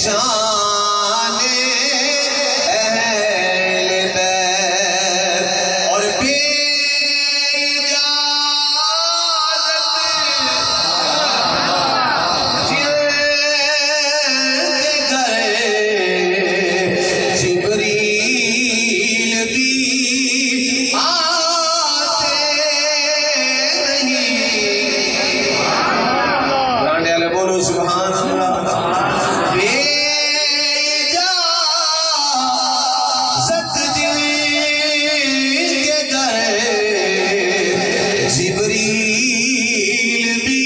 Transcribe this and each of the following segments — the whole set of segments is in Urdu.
شان اہل بیت اور بے اجازت جن کے گھر جبریل بھی آتے نہیں۔ برانڈے والے بولو سبحان اللہ۔ بے اجازت جن کے گھر جبریل بھی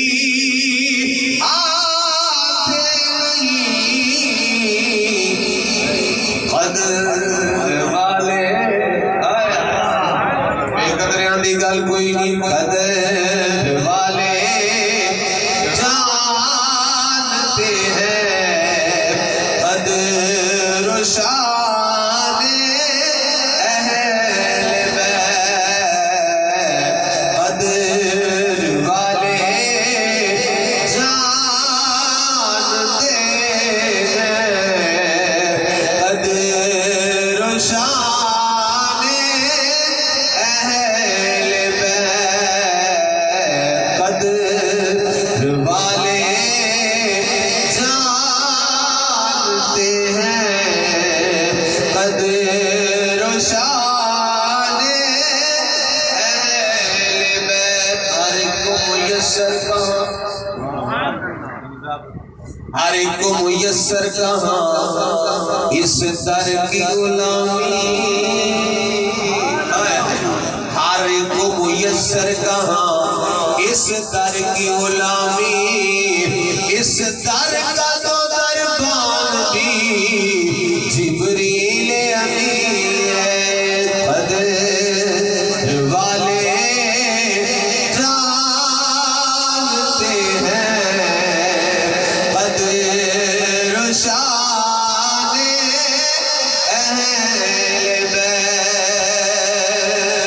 آتے نہیں۔ قدر والے بے قدریاں دی گل کوئی نہیں، قدر والے جانتے ہیں قدر و شان اہل بیت۔ قدر والے جانتے ہیں قدر و شان اہل بیت۔ قدر والے جانتے ہیں قدر و شان اہل بیت۔ ہر ایک کو میسر کہاں، ہر ایک کو میسر کہاں اس در کی غلامی، ہر ایک کو میسر کہاں اس در کی غلامی۔ اس در کا تو دربان بھی جبریل